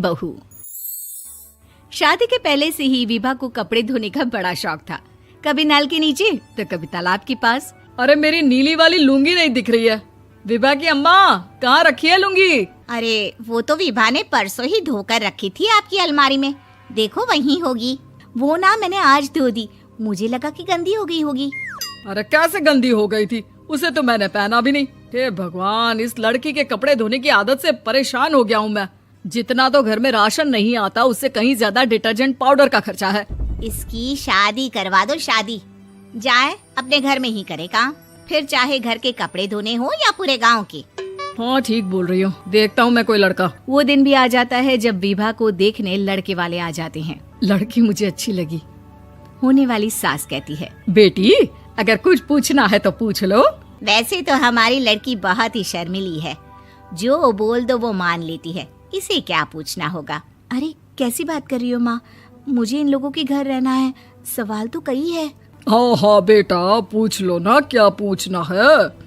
बहू। शादी के पहले से ही विभा को कपड़े धोने का बड़ा शौक था। कभी नल के नीचे तो कभी तालाब के पास। अरे मेरी नीली वाली लुंगी नहीं दिख रही है। विभा की अम्मा, कहाँ रखी है लुंगी? अरे वो तो विभा ने परसों ही धोकर रखी थी आपकी अलमारी में, देखो वहीं होगी। वो ना मैंने आज धो दी, मुझे लगा कि गंदी हो गई होगी। अरे कैसे गंदी हो गई थी, उसे तो मैंने पहना भी नहीं। हे भगवान, इस लड़की के कपड़े धोने की आदत से परेशान हो गया हूँ मैं। जितना तो घर में राशन नहीं आता, उससे कहीं ज्यादा डिटर्जेंट पाउडर का खर्चा है। इसकी शादी करवा दो, शादी जाए अपने घर में ही करे काम, फिर चाहे घर के कपड़े धोने हो या पूरे गांव के। हाँ ठीक बोल रही हूँ, देखता हूँ मैं कोई लड़का। वो दिन भी आ जाता है जब विभा को देखने लड़के वाले आ जाते हैं। लड़की मुझे अच्छी लगी। होने वाली सास कहती है, बेटी अगर कुछ पूछना है तो पूछ लो। वैसे तो हमारी लड़की बहुत ही शर्मीली है, जो बोल दो वो मान लेती है, इसे क्या पूछना होगा। अरे कैसी बात कर रही हो माँ, मुझे इन लोगों के घर रहना है, सवाल तो कई है। हाँ हाँ बेटा, पूछ लो ना, क्या पूछना है।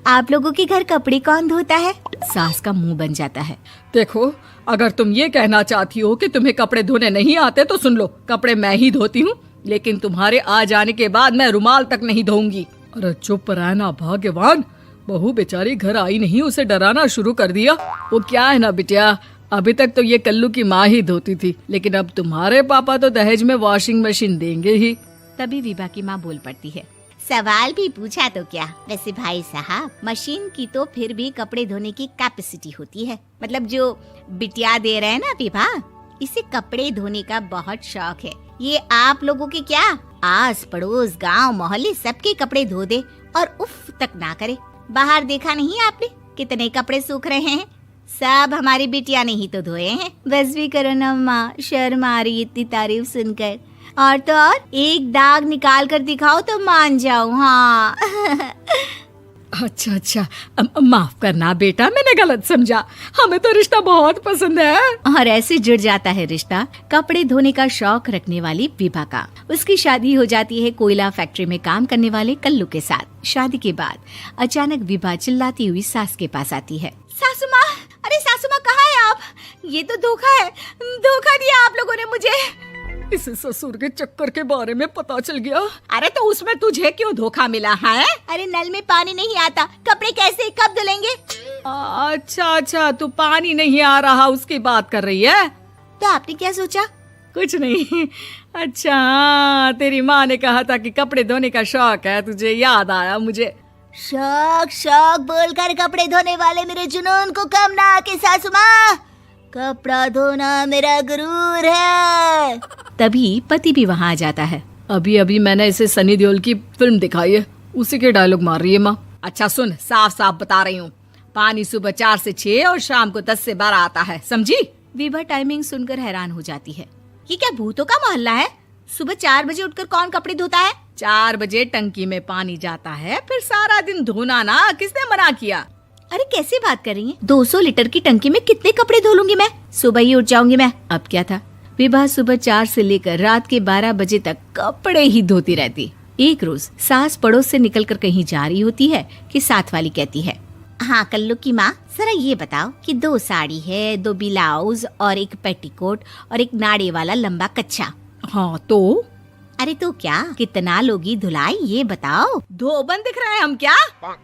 आप लोगों के घर कपड़े कौन धोता है? सास का मुंह बन जाता है। देखो, अगर तुम ये कहना चाहती हो कि तुम्हें कपड़े धोने नहीं आते तो सुन लो, कपड़े मैं ही धोती हूँ, लेकिन तुम्हारे आ जाने के बाद मैं रुमाल तक नहीं धोऊंगी। अरे चुप रहना भाग्यवान, बहू बेचारी घर आई नहीं, उसे डराना शुरू कर दिया। वो क्या है ना बिटिया, अभी तक तो ये कल्लू की माँ ही धोती थी, लेकिन अब तुम्हारे पापा तो दहेज में वॉशिंग मशीन देंगे ही। तभी विभा की माँ बोल पड़ती है, सवाल भी पूछा तो क्या। वैसे भाई साहब, मशीन की तो फिर भी कपड़े धोने की कैपेसिटी होती है। मतलब जो बिटिया दे रहे हैं ना विभा, इसे कपड़े धोने का बहुत शौक है। ये आप लोगों के क्या, आस पड़ोस गांव मोहल्ले सबके कपड़े धो दे और उफ तक ना करे। बाहर देखा नहीं आपने कितने कपड़े सूख रहे हैं, सब हमारी बिटिया ने ही तो धोए हैं। बस भी करो ना माँ, शर्म आ रही इतनी तारीफ सुनकर। और तो और एक दाग निकाल कर दिखाओ तो मान जाऊं। हाँ अच्छा, माफ करना बेटा, मैंने गलत समझा। हमें तो रिश्ता बहुत पसंद है। और ऐसे जुड़ जाता है रिश्ता कपड़े धोने का शौक रखने वाली विभा का। उसकी शादी हो जाती है कोयला फैक्ट्री में काम करने वाले कल्लू के साथ। शादी के बाद अचानक विभा चिल्लाती हुई सास के पास आती है। सासू माँ, अरे सासू माँ कहाँ है आप? ये तो धोखा है, धोखा दिया आप लोगों ने मुझे। इसे ससुर के चक्कर के बारे में पता चल गया। अरे तो उसमें तुझे क्यों धोखा मिला है? अरे नल में पानी नहीं आता, कपड़े कैसे कब धुलेंगे? अच्छा, तू पानी नहीं आ रहा उसकी बात कर रही है। तो आपने क्या सोचा? कुछ नहीं। अच्छा, तेरी माँ ने कहा था कि कपड़े धोने का शौक है तुझे, याद आया मुझे। शौक बोलकर कपड़े धोने वाले मेरे जुनून को कम ना आके सासू माँ, कपड़ा धोना मेरा गुरूर है। तभी पति भी वहाँ आ जाता है। अभी मैंने इसे सनी देओल की फिल्म दिखाई है, उसी के डायलॉग मार रही है माँ। अच्छा सुन, साफ साफ बता रही हूँ, पानी सुबह 4 से 6 और शाम को 10 से 12 आता है, समझी? विभा टाइमिंग सुनकर हैरान हो जाती है। ये क्या भूतों का मोहल्ला है? सुबह 4 बजे उठकर कौन कपड़े धोता है? 4 बजे टंकी में पानी जाता है, फिर सारा दिन धोना ना, किसने मना किया? अरे कैसी बात कर रही हैं? 200 लीटर की टंकी में कितने कपड़े धो लूंगी मैं, सुबह ही उठ जाऊंगी मैं। अब क्या था, विभा सुबह 4 से लेकर रात के 12 बजे तक कपड़े ही धोती रहती। एक रोज सास पड़ोस से निकलकर कहीं जा रही होती है कि साथ वाली कहती है, हाँ कल्लू की माँ, जरा ये बताओ कि 2 साड़ी है, 2 ब्लाउज और एक पेटीकोट और एक नाड़े वाला लंबा कच्छा। हाँ तो? अरे तो क्या, कितना लोगी धुलाई ये बताओ। धोबन दिख रहे हैं हम क्या?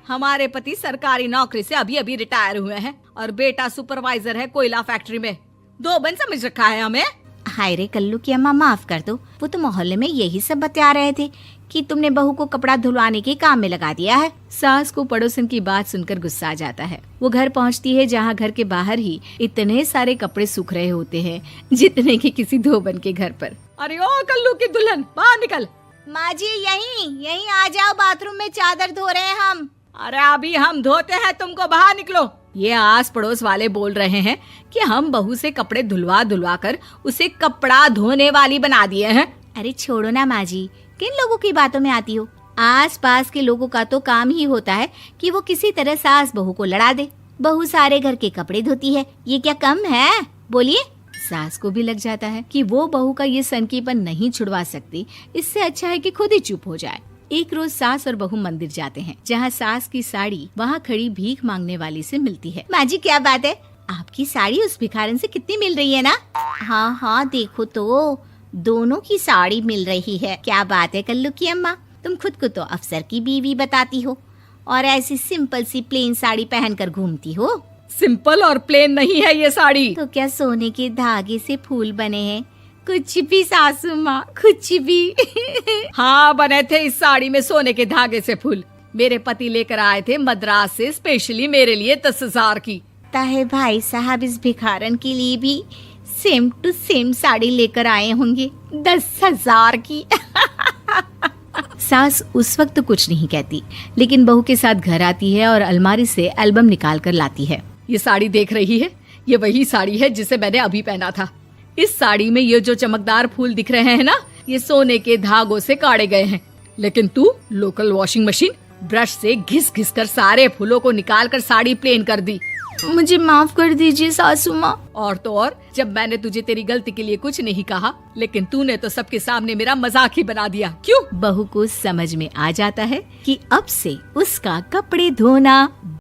हमारे पति सरकारी नौकरी से अभी रिटायर हुए हैं और बेटा सुपरवाइजर है कोयला फैक्ट्री में। धोबन समझ रखा है हमें? हाय रे कल्लू की अम्मा, माफ कर दो, वो तो मोहल्ले में यही सब बता रहे थे कि तुमने बहू को कपड़ा धुलवाने के काम में लगा दिया है। सास को पड़ोसन की बात सुनकर गुस्सा आ जाता है। वो घर पहुंचती है जहां घर के बाहर ही इतने सारे कपड़े सूख रहे होते हैं जितने कि किसी धोबन के घर पर। अरे ओ कल्लू की दुल्हन, बाहर निकल। माँ जी यहीं आ जाओ, बाथरूम में चादर धो रहे हैं हम। अरे अभी हम धोते हैं, तुमको बाहर निकलो। ये आस पड़ोस वाले बोल रहे हैं कि हम बहू से कपड़े धुलवा कर उसे कपड़ा धोने वाली बना दिए हैं। अरे छोड़ो ना माँ जी, किन लोगों की बातों में आती हो? आस पास के लोगों का तो काम ही होता है कि वो किसी तरह सास बहू को लड़ा दे। बहू सारे घर के कपड़े धोती है, ये क्या कम है? बोलिए। सास को भी लग जाता है कि वो बहू का ये सनकीपन नहीं छुड़वा सकती, इससे अच्छा है कि खुद ही चुप हो जाए। एक रोज सास और बहू मंदिर जाते हैं, जहाँ सास की साड़ी वहाँ खड़ी भीख मांगने वाली से मिलती है। माँ जी क्या बात है, आपकी साड़ी उस भिखारन से कितनी मिल रही है ना? हाँ हाँ, देखो तो दोनों की साड़ी मिल रही है। क्या बात है कल्लू की अम्मा, तुम खुद को तो अफसर की बीवी बताती हो और ऐसी सिंपल सी प्लेन साड़ी पहनकर घूमती हो। सिंपल और प्लेन नहीं है ये साड़ी। तो क्या सोने के धागे से फूल बने हैं? कुछ भी सासू माँ, कुछ भी। हाँ, बने थे इस साड़ी में सोने के धागे से फूल। मेरे पति लेकर आए थे मद्रास से स्पेशली मेरे लिए 10,000 की। ताहे भाई साहब इस भिखारन के लिए भी सेम टू सेम साड़ी लेकर आए होंगे 10,000 की। सास उस वक्त तो कुछ नहीं कहती, लेकिन बहू के साथ घर आती है और अलमारी से एल्बम निकाल कर लाती है। ये साड़ी देख रही है, ये वही साड़ी है जिसे मैंने अभी पहना था। इस साड़ी में ये जो चमकदार फूल दिख रहे हैं ना, ये सोने के धागों से काढ़े गए हैं। लेकिन तू लोकल वॉशिंग मशीन ब्रश से घिस घिस कर सारे फूलों को निकाल कर साड़ी प्लेन कर दी। मुझे माफ कर दीजिए सासू माँ। और तो और, जब मैंने तुझे तेरी गलती के लिए कुछ नहीं कहा, लेकिन तूने तो सबके सामने मेरा मजाक ही बना दिया। क्यों? बहू को समझ में आ जाता है कि अब से उसका कपड़े धोना